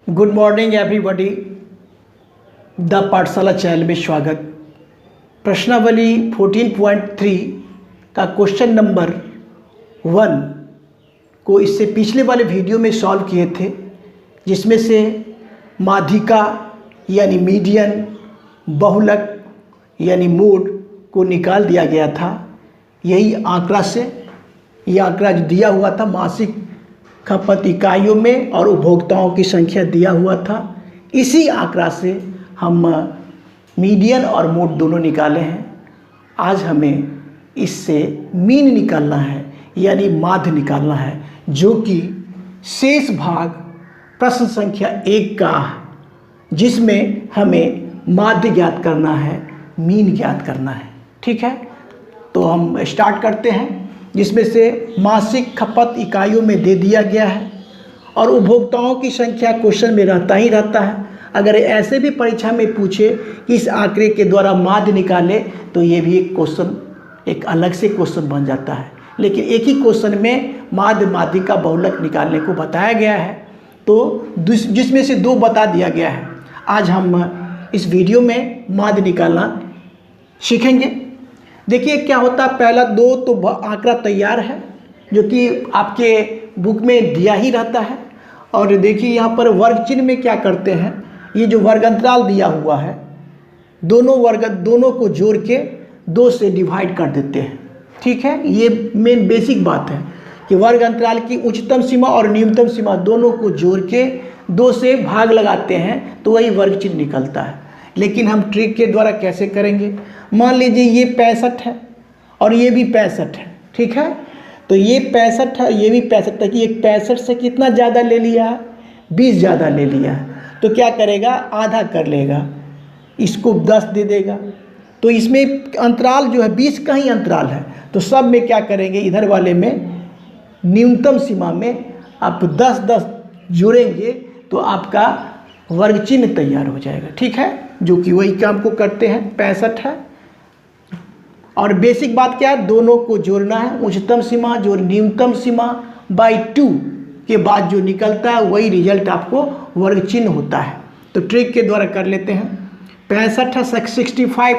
Good morning everybody. The पाठशाला channel में स्वागत। प्रश्नावली 14.3 का क्वेश्चन नंबर 1 को इससे पिछले वाले वीडियो में सॉल्व किए थे, जिसमें से माध्यिका यानी मीडियन, बहुलक यानी मोड को निकाल दिया गया था। यही आंकड़ा से ये आंकड़ा जो दिया हुआ था मासिक खपत इकाइयों में और उपभोक्ताओं की संख्या दिया हुआ था। इसी आंकड़ा से हम मीडियन और मोड दोनों निकाले हैं। आज हमें इससे मीन निकालना है यानी माध्य निकालना है, जो कि शेष भाग प्रश्न संख्या 1 का, जिसमें हमें माध्य ज्ञात करना है, मीन ज्ञात करना है। ठीक है, तो हम स्टार्ट करते हैं, जिसमें से मासिक खपत इकाइयों में दे दिया गया है और उपभोक्ताओं की संख्या क्वेश्चन में रहता ही रहता है। अगर ऐसे भी परीक्षा में पूछे कि इस आंकड़े के द्वारा माध्य निकाले, तो ये भी एक क्वेश्चन, एक अलग से क्वेश्चन बन जाता है। लेकिन एक ही क्वेश्चन में माध्य, माध्यिका, बहुलक निकालने को बताया गया है, तो जिसमें से 2 बता दिया गया है। आज हम इस वीडियो में माध्य निकालना सीखेंगे। देखिए क्या होता है, पहला 2 तो आंकड़ा तैयार है, जो कि आपके बुक में दिया ही रहता है। और देखिए यहाँ पर वर्ग चिन्ह में क्या करते हैं, ये जो वर्ग अंतराल दिया हुआ है, दोनों को जोड़ के 2 से डिवाइड कर देते हैं। ठीक है, ये मेन बेसिक बात है कि वर्ग अंतराल की उच्चतम सीमा और न्यूनतम सीमा दोनों को जोड़ के 2 से भाग लगाते हैं, तो वही वर्ग चिन्ह निकलता है। लेकिन हम ट्रिक के द्वारा कैसे करेंगे, मान लीजिए ये 65 है और ये भी 65 है। ठीक है, तो ये 65 है, ये भी 65 है कि एक 65 से कितना ज़्यादा ले लिया है, 20 ज़्यादा ले लिया है। तो क्या करेगा, आधा कर लेगा, इसको 10 दे देगा। तो इसमें अंतराल जो है 20 का ही अंतराल है, तो सब में क्या करेंगे, इधर वाले में न्यूनतम सीमा में आप 10-10 जोड़ेंगे तो आपका वर्ग चिन्ह तैयार हो जाएगा। ठीक है, जो कि वही काम को करते हैं, 65 है। और बेसिक बात क्या है, दोनों को जोड़ना है, उच्चतम सीमा जो न्यूनतम सीमा बाई 2 के बाद जो निकलता है वही रिजल्ट आपको वर्ग चिन्ह होता है। तो ट्रिक के द्वारा कर लेते हैं। 65 है 65,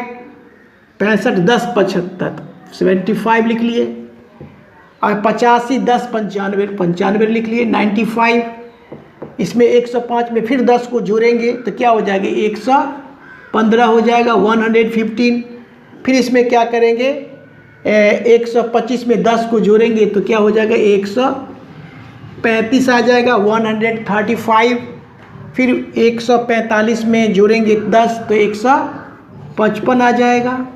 65 10 75, 75 लिख लिए। और 85 10 95, 95 लिख लिए। 95, इसमें 105 में फिर 10 को जोड़ेंगे तो क्या हो जाएगा, 115 हो जाएगा, 115। फिर इसमें क्या करेंगे, 125 में 10 को जोड़ेंगे तो क्या हो जाएगा, 135 आ जाएगा, 135। फिर 145 में जोड़ेंगे 10 तो 155 आ जाएगा।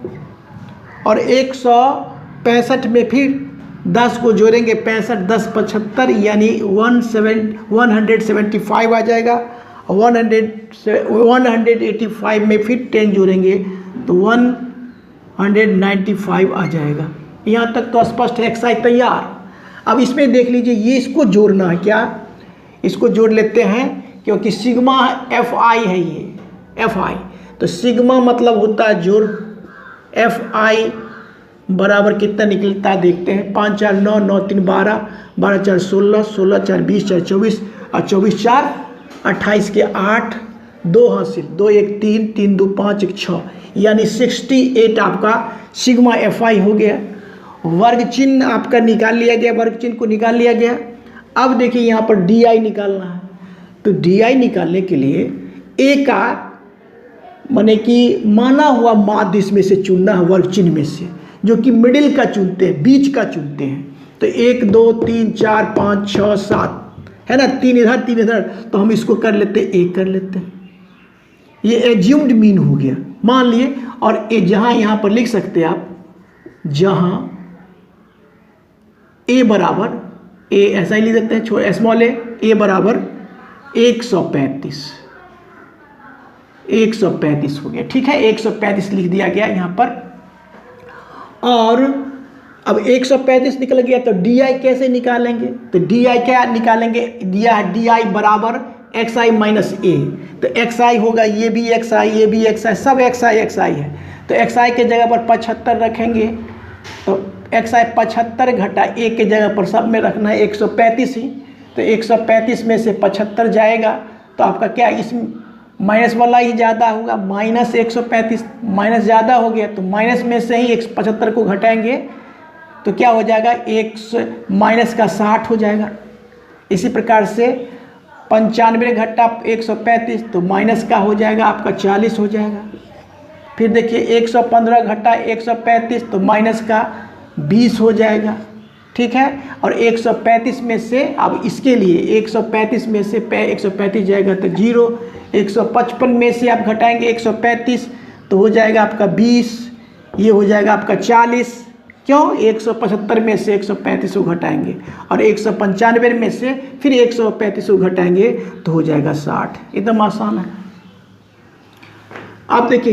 और 165 में फिर 10 को जोड़ेंगे, 65 10 75 यानी 175 आ जाएगा। 185 में फिर 10 जोड़ेंगे तो 195 आ जाएगा। यहाँ तक तो स्पष्ट है, एक्सरसाइज तैयार। अब इसमें देख लीजिए, ये इसको जोड़ना है, क्या इसको जोड़ लेते हैं, क्योंकि सिग्मा FI है, ये FI। तो सिग्मा मतलब होता है जोड़, FI बराबर कितना निकलता है देखते हैं, 5 4 9 9 3 12, 12 4 16, 16 4 20, 4 24 और 24 4 28 के 8, 2 हासिल, 2 1 3, 3 2 5 1 6 यानी 68 आपका सिग्मा FI हो गया। वर्ग चिन्ह आपका निकाल लिया गया, वर्ग चिन्ह को निकाल लिया गया। अब देखिए यहाँ पर DI निकालना है। तो DI निकालने के लिए A का माने कि माना हुआ माध्य इसमें से चुनना है, वर्ग चिन्ह में से, जो कि मिडिल का चुनते हैं, बीच का चुनते हैं। तो 1 2 3 4 5 6 7 है ना, 3 इधर 3 इधर, तो हम इसको कर लेते हैं, 1 कर लेते हैं। ये एज्यूम्ड मीन हो गया, मान लिए। और ए जहाँ यहाँ पर लिख सकते हैं आप, जहाँ A बराबर, A ऐसा ही लिख देते हैं, स्मॉल a बराबर 135 हो गया। ठीक है, 135 लिख दिया गया यहाँ पर। और अब 135 निकल गया, तो DI कैसे निकालेंगे, तो DI क्या निकालेंगे, दिया है DI बराबर XI माइनस A। तो XI होगा, ये भी XI, ये भी XI, सब XI है। तो XI के जगह पर 75 रखेंगे, तो XI 75 घटा A के जगह पर सब में रखना है 135 ही। तो 135 में से 75 जाएगा तो आपका क्या इस माइनस वाला ही ज़्यादा होगा, माइनस 135, माइनस ज़्यादा हो गया तो माइनस में से ही 175 को घटाएंगे तो क्या हो जाएगा, माइनस का 60 हो जाएगा। इसी प्रकार से 95 घटा 135 तो माइनस का हो जाएगा आपका 40 हो जाएगा। फिर देखिए 115 घटा 135 तो माइनस का 20 हो जाएगा, ठीक है। और 135 में से अब इसके लिए 135 में से 135 जाएगा तो 0, 155 में से आप घटाएंगे 135 तो हो जाएगा आपका 20, ये हो जाएगा आपका 40। क्यों, 175 में से 135 को घटाएंगे और 195 में से फिर 135 को घटाएंगे तो हो जाएगा 60। एकदम आसान है। अब देखिए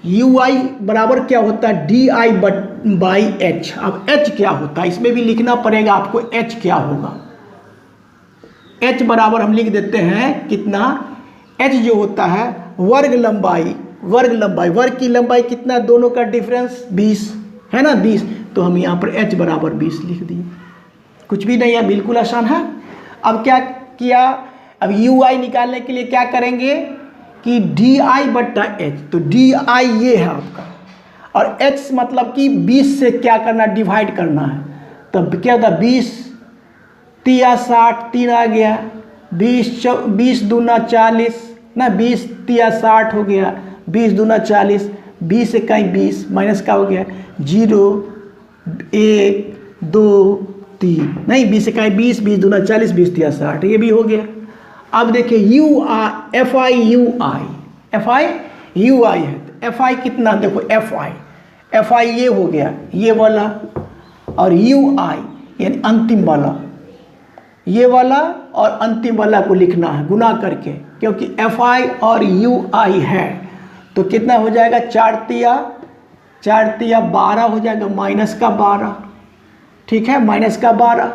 यू आई बराबर क्या होता है, डी आई बाई एच। अब एच क्या होता है इसमें भी लिखना पड़ेगा आपको, एच क्या होगा। एच बराबर हम लिख देते हैं कितना, एच जो होता है वर्ग लंबाई, वर्ग की लंबाई कितना, दोनों का डिफरेंस 20 है ना, 20। तो हम यहाँ पर एच बराबर 20 लिख दिए, कुछ भी नहीं है, बिल्कुल आसान है। अब क्या किया, अब यू आई निकालने के लिए क्या करेंगे कि डी आई बट्टा एच, तो डी आई ये है आपका और एच मतलब कि 20 से क्या करना, डिवाइड करना है। तब क्या होता, 20 तिया 60, 3 आ गया, 20 दूना 40 ना, 20 तिया 60 हो गया, 20 दूना 40, 20 से कहीं 20 माइनस का हो गया 0, 1, 2, 3 नहीं, 20 से कहीं 20, 20 दूना 40, 20 तिया 60, ये भी हो गया। अब देखिए एफ आई यू आई है, तो एफ आई कितना, देखो एफ आई ये हो गया ये वाला, और यू आई यानी अंतिम वाला, ये वाला और अंतिम वाला को लिखना है गुना करके, क्योंकि एफ आई और यू आई है। तो कितना हो जाएगा, 4 तिया 12 हो जाएगा, माइनस का 12, ठीक है, माइनस का 12।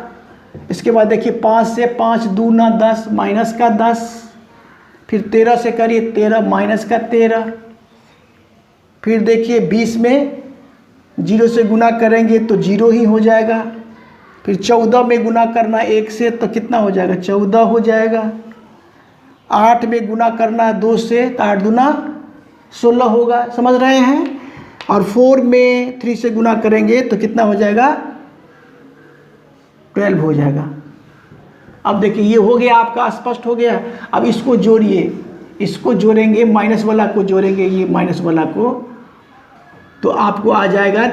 इसके बाद देखिए 5 से 5 दूना 10, माइनस का 10, फिर 13 से करिए 13, माइनस का 13, फिर देखिए 20 में 0 से गुना करेंगे तो 0 ही हो जाएगा, फिर 14 में गुना करना 1 से तो कितना हो जाएगा, 14 हो जाएगा। 8 में गुना करना 2 से तो 8 दूना 16 होगा, समझ रहे हैं। और 4 में 3 से गुना करेंगे तो कितना हो जाएगा, 12 हो जाएगा। अब देखिए ये हो गया आपका, स्पष्ट हो गया। अब इसको जोड़िए, इसको जोड़ेंगे, माइनस वाला को जोड़ेंगे, ये माइनस वाला को, तो आपको आ जाएगा,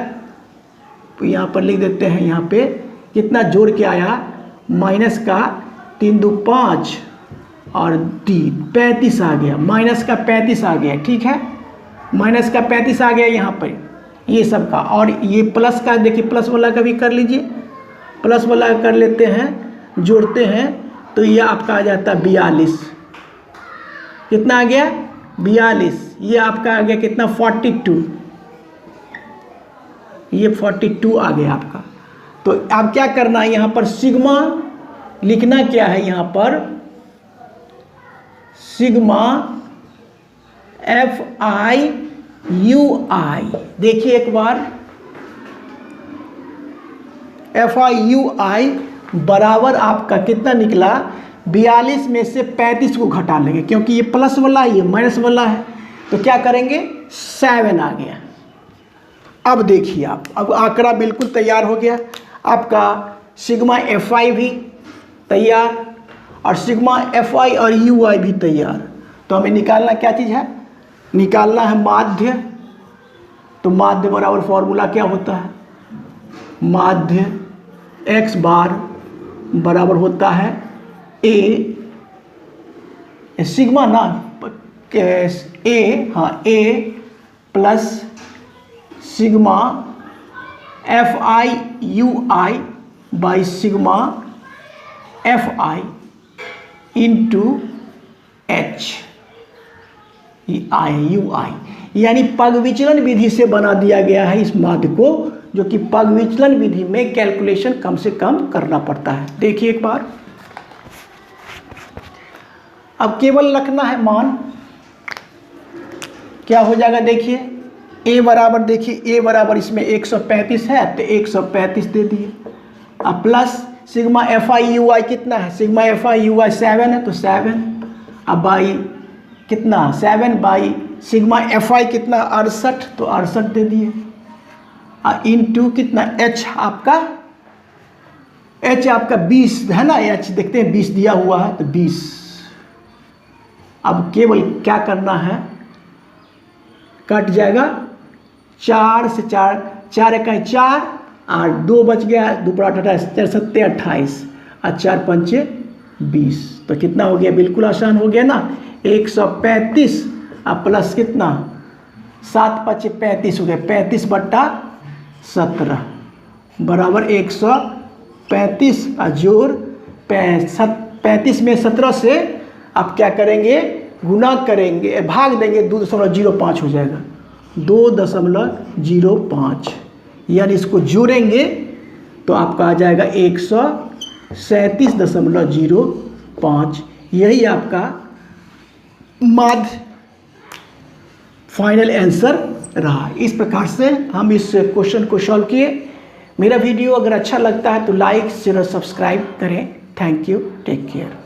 तो यहाँ पर लिख देते हैं, यहाँ पे कितना जोड़ के आया, माइनस का 3 2 5 और 3 35 आ गया, माइनस का 35 आ गया, ठीक है, माइनस का 35 आ गया यहाँ पर ये सब का। और ये प्लस का देखिए, प्लस वाला का भी कर लीजिए, प्लस वाला कर लेते हैं, जोड़ते हैं तो ये आपका आ जाता है 42। कितना आ गया, 42। ये आपका आ गया कितना, 42, ये 42 आ गया आपका। तो अब क्या करना है, यहाँ पर सिग्मा लिखना क्या है, यहाँ पर सिग्मा एफ आई यू आई, देखिए एक बार, एफ आई यू आई बराबर आपका कितना निकला, 42 में से 35 को घटा लेंगे, क्योंकि ये प्लस वाला है ये माइनस वाला है, तो क्या करेंगे, 7 आ गया। अब देखिए आप, अब आंकड़ा बिल्कुल तैयार हो गया आपका, सिग्मा एफ आई भी तैयार और सिग्मा एफ आई और यू आई भी तैयार। तो हमें निकालना क्या चीज़ है, निकालना है माध्य। तो माध्य बराबर फॉर्मूला क्या होता है, माध्य x बार बराबर होता है ए सिग्मा ना, A plus sigma F I U I by sigma F I into H I U I, यानी पग विचलन विधि से बना दिया गया है इस माध्य को, जो कि पग विचलन विधि में कैलकुलेशन कम से कम करना पड़ता है। देखिए एक बार, अब केवल रखना है मान, क्या हो जाएगा, देखिए ए बराबर, देखिए ए बराबर इसमें 135 है तो 135 दे दिए, अब plus sigma F I U I कितना है, sigma F I U I 7 है तो 7, अब बाई कितना 7 बाई सिग्मा FI कितना 68, तो 68 दे दिए। इनटू कितना H आपका 20 है ना, H देखते हैं 20 दिया हुआ है तो 20। अब केवल क्या करना है, कट जाएगा 4 से 4 1 4 और 2 बच गया, 2 × 8 4 7 28 और 4 5 20। तो कितना हो गया, बिल्कुल आसान हो गया ना, 135 और प्लस कितना 7 5 35 हो गया, 35/17 बराबर 135 और जोड़ 35 में 17 से आप क्या करेंगे, गुना करेंगे, भाग देंगे, 2.05 हो जाएगा, 2.05, यानी इसको जोड़ेंगे तो आपका आ जाएगा 137.05। यही आपका माध्य फाइनल आंसर रहा। इस प्रकार से हम इस क्वेश्चन को सॉल्व किए। मेरा वीडियो अगर अच्छा लगता है तो लाइक शेयर और सब्सक्राइब करें। Thank you, take care.